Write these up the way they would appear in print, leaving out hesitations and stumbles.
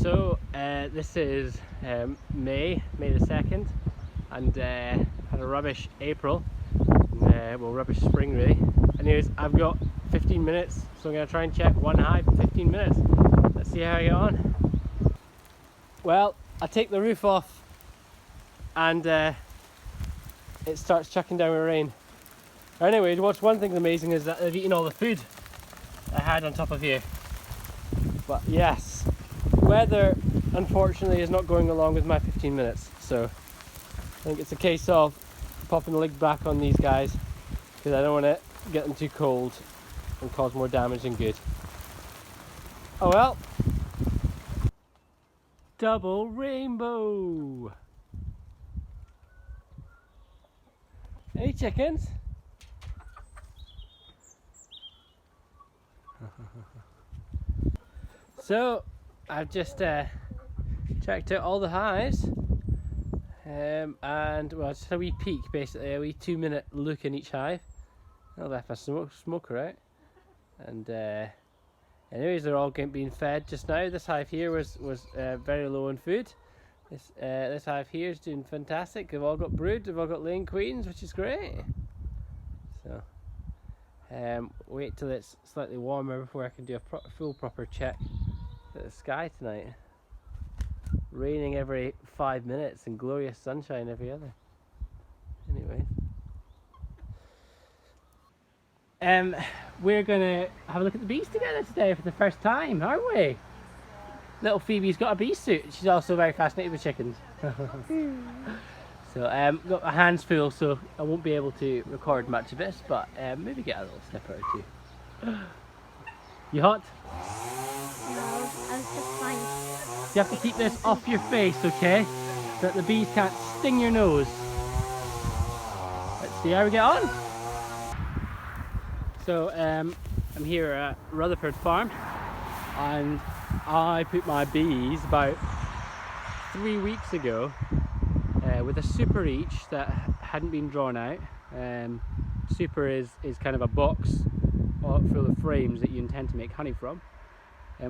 So this is May the 2nd, and had a rubbish April, well, rubbish spring really. Anyways, I've got 15 minutes, so I'm going to try and check one hive in 15 minutes. Let's see how I get on. Well, I take the roof off and it starts chucking down with rain. Anyway, one thing's amazing is that they've eaten all the food I had on top of here. But yes, weather unfortunately is not going along with my 15 minutes, so I think it's a case of popping the lid back on these guys because I don't want to get them too cold and cause more damage than good. Oh well. Double rainbow! Hey chickens! So I've just checked out all the hives, and well, just a wee peek, basically a wee 2-minute look in each hive. I left my smoker out, and anyways, they're all being fed just now. This hive here was very low in food. This hive here is doing fantastic. They've all got brood, they've all got laying queens, which is great. So wait till it's slightly warmer before I can do a full proper check at the sky tonight. Raining every 5 minutes and glorious sunshine every other. Anyway, we're gonna have a look at the bees together today for the first time, aren't we? Little Phoebe's got a bee suit. She's also very fascinated with chickens. So got my hands full, so I won't be able to record much of this, but maybe get a little snippet or two. You hot? No, I'm just fine. You have to keep this off your face, okay? So that the bees can't sting your nose. Let's see how we get on. So I'm here at Rutherford Farm, and I put my bees about 3 weeks ago with a super each that hadn't been drawn out. Super is kind of a box full of frames that you intend to make honey from.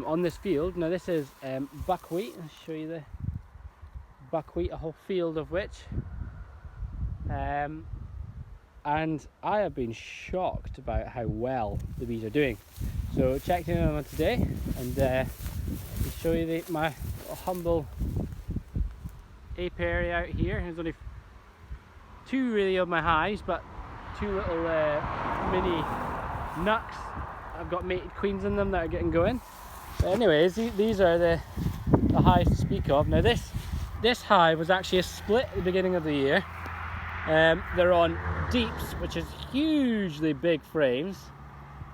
On this field, now this is buckwheat. I'll show you the buckwheat, a whole field of which. And I have been shocked about how well the bees are doing. So checked in on them today, and I'll show you my humble apiary out here. There's only 2 really of my hives, but 2 little mini nucs. I've got mated queens in them that are getting going. But anyways, these are the hives to speak of. Now this hive was actually a split at the beginning of the year. They're on deeps, which is hugely big frames.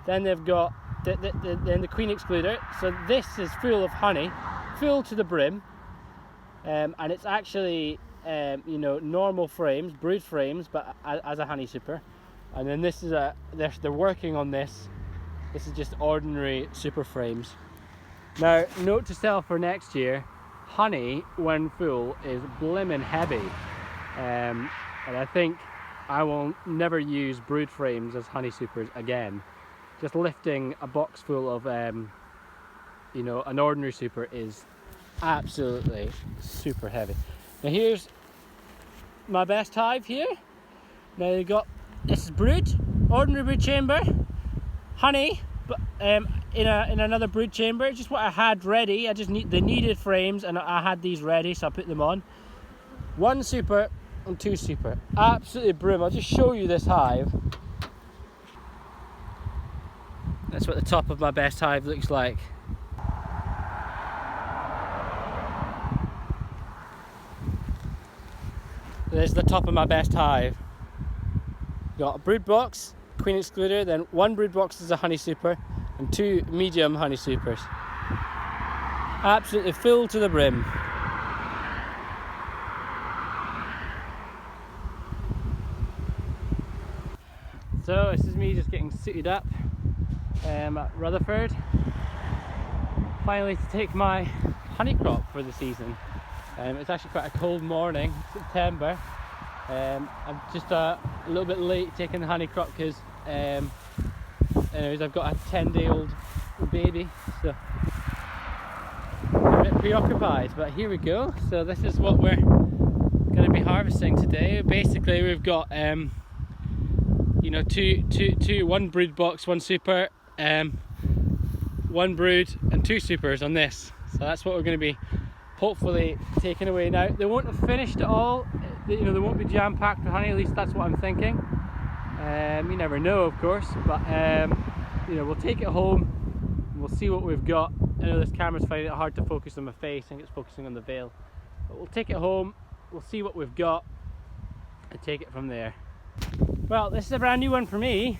Then they've got the queen excluder. So this is full of honey, full to the brim, and it's actually you know, normal frames, brood frames, but as a honey super. And then this is they're working on this. This is just ordinary super frames. Now, note to self for next year: honey, when full, is blimmin' heavy. And I think I will never use brood frames as honey supers again. Just lifting a box full of, you know, an ordinary super is absolutely super heavy. Now here's my best hive here. Now you got, this is brood, ordinary brood chamber, honey, but in another brood chamber. Just what I had ready. They needed frames, and I had these ready, so I put them on. 1 super and 2 super, absolutely brim. I'll just show you this hive. That's what the top of my best hive looks like. There's the top of my best hive. Got a brood box, queen excluder, then 1 brood box is a honey super, and 2 medium honey supers. Absolutely full to the brim. getting suited up at Rutherford. Finally to take my honey crop for the season. It's actually quite a cold morning, September. I'm just a little bit late taking the honey crop because anyways, I've got a 10-day-old baby, so I'm a bit preoccupied, but here we go. So this is what we're going to be harvesting today. Basically we've got you know, one brood box, one super, one brood and 2 supers on this. So that's what we're going to be hopefully taking away. Now they won't have finished it all, you know, they won't be jam-packed with honey, at least that's what I'm thinking. You never know, of course, but you know, we'll take it home and we'll see what we've got. I know this camera's finding it hard to focus on my face, I think it's focusing on the veil, but we'll take it home, we'll see what we've got and take it from there. Well, this is a brand new one for me.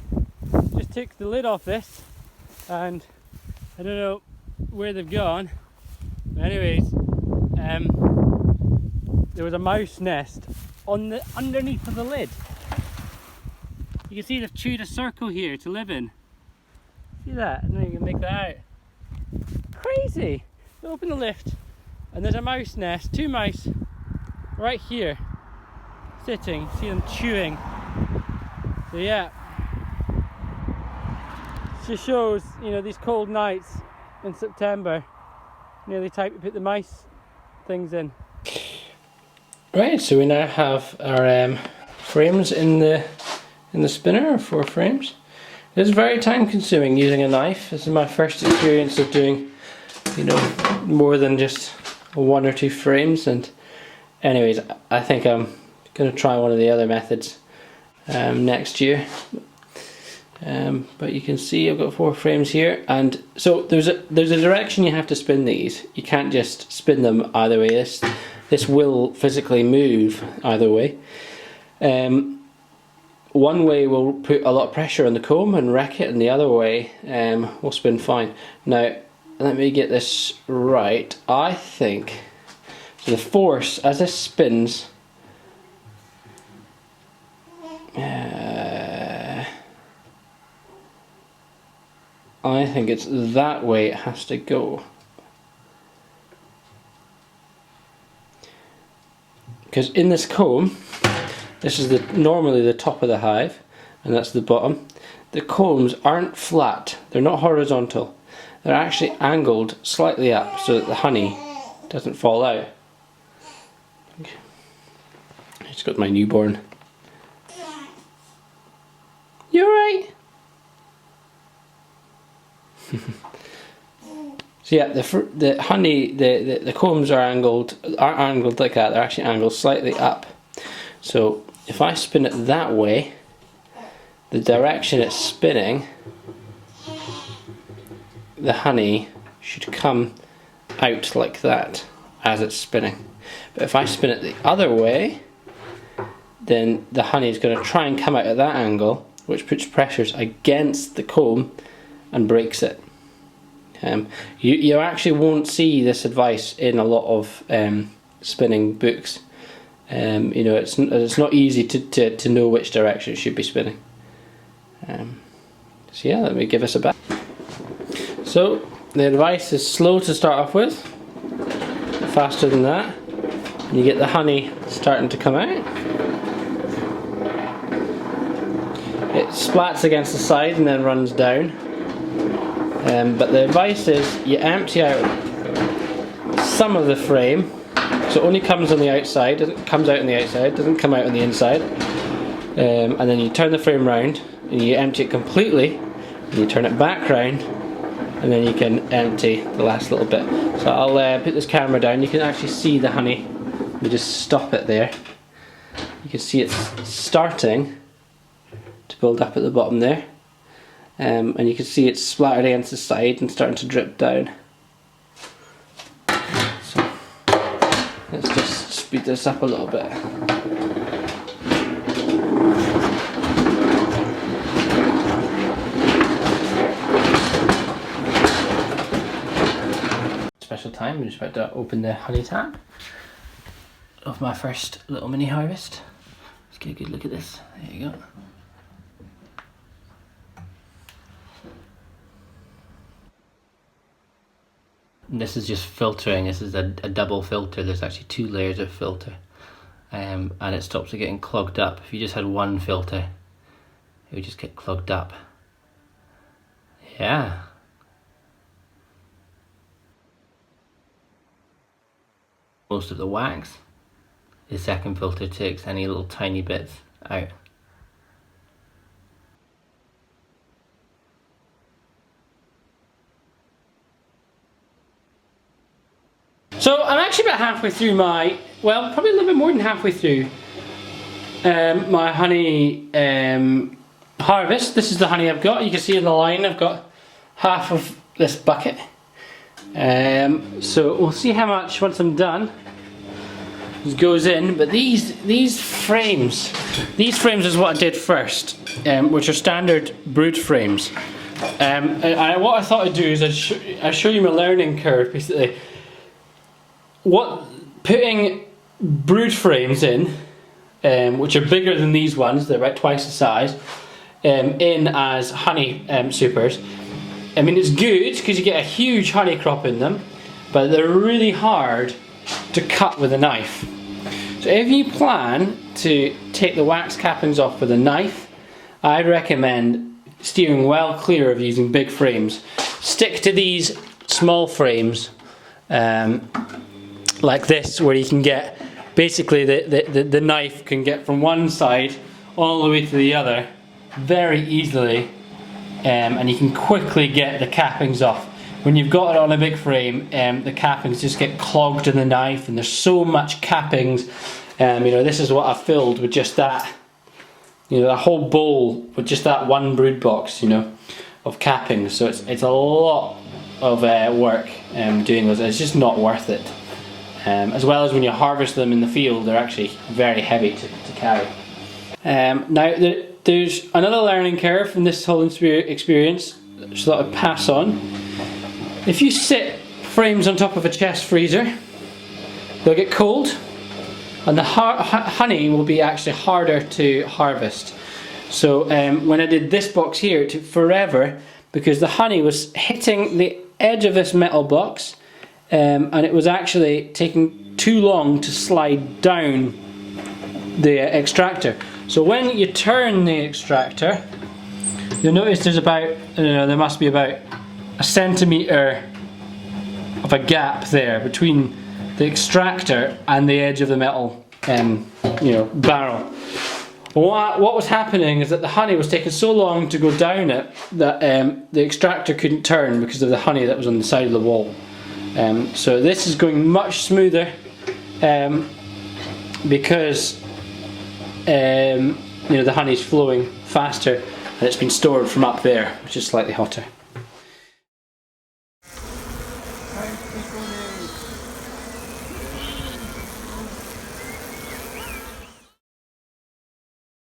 Just took the lid off this and I don't know where they've gone. Anyways, there was a mouse nest on the underneath of the lid. You can see they've chewed a circle here to live in. See that? I don't know if you can make that out. Crazy! You open the lift and there's a mouse nest, 2 mice right here, sitting. See them chewing. So yeah, just shows, you know, these cold nights in September, nearly time to put the mice things in. Right, so we now have our frames in the spinner, 4 frames. It's very time consuming using a knife. This is my first experience of doing, you know, more than just 1 or 2 frames, and anyways, I think I'm going to try one of the other methods next year. But you can see I've got 4 frames here, and so there's a direction you have to spin these. You can't just spin them either way. This will physically move either way. One way will put a lot of pressure on the comb and wreck it, and the other way will spin fine. Now let me get this right. I think so the force as this spins, I think it's that way it has to go. Because in this comb, this is normally the top of the hive, and that's the bottom. The combs aren't flat, they're not horizontal. They're actually angled slightly up so that the honey doesn't fall out. I just got my newborn. You alright? So yeah, the honey, the combs aren't angled like that. They're actually angled slightly up. So if I spin it that way, the direction it's spinning, the honey should come out like that as it's spinning. But if I spin it the other way, then the honey is going to try and come out at that angle, which puts pressures against the comb and breaks it. You actually won't see this advice in a lot of spinning books. You know, it's not easy to know which direction it should be spinning. So yeah, let me give us a back. So the advice is slow to start off with, faster than that, and you get the honey starting to come out. It splats against the side and then runs down. But the advice is you empty out some of the frame, so it only comes on the outside, comes out on the outside, doesn't come out on the inside. And then you turn the frame round and you empty it completely, and you turn it back round, and then you can empty the last little bit. So I'll put this camera down. You can actually see the honey. Let me just stop it there. You can see it's starting to build up at the bottom there. And you can see it's splattered against the side and starting to drip down. So let's just speed this up a little bit. Special time, I'm just about to open the honey tap of my first little mini harvest. Let's get a good look at this. There you go. And this is just filtering. This is a double filter. There's actually 2 layers of filter, and it stops it getting clogged up. If you just had one filter, it would just get clogged up. Yeah. Most of the wax. The second filter takes any little tiny bits out. So I'm actually about halfway through my, well, probably a little bit more than halfway through my honey harvest. This is the honey I've got. You can see in the line I've got half of this bucket. So we'll see how much once I'm done goes in. But these frames is what I did first, which are standard brood frames. And what I thought I'd do is I'd show you my learning curve basically. Putting brood frames in, which are bigger than these ones, they're about twice the size, in as honey supers. I mean, it's good because you get a huge honey crop in them, but they're really hard to cut with a knife. So if you plan to take the wax cappings off with a knife, I'd recommend steering well clear of using big frames. Stick to these small frames, like this, where you can get basically the knife can get from one side all the way to the other very easily, and you can quickly get the cappings off. When you've got it on a big frame, the cappings just get clogged in the knife, and there's so much cappings. You know, this is what I filled with just that, you know, a whole bowl with just that one brood box, you know, of cappings. So it's a lot of work doing those. It's just not worth it. As well as when you harvest them in the field, they're actually very heavy to carry. Now there's another learning curve from this whole experience, so that I'd pass on. If you sit frames on top of a chest freezer, they'll get cold, and the honey will be actually harder to harvest. So when I did this box here, it took forever because the honey was hitting the edge of this metal box, and it was actually taking too long to slide down the extractor. So when you turn the extractor, you'll notice there's about, there must be about a centimetre of a gap there between the extractor and the edge of the metal barrel. What was happening is that the honey was taking so long to go down it that the extractor couldn't turn because of the honey that was on the side of the wall. So this is going much smoother because the honey's flowing faster and it's been stored from up there, which is slightly hotter.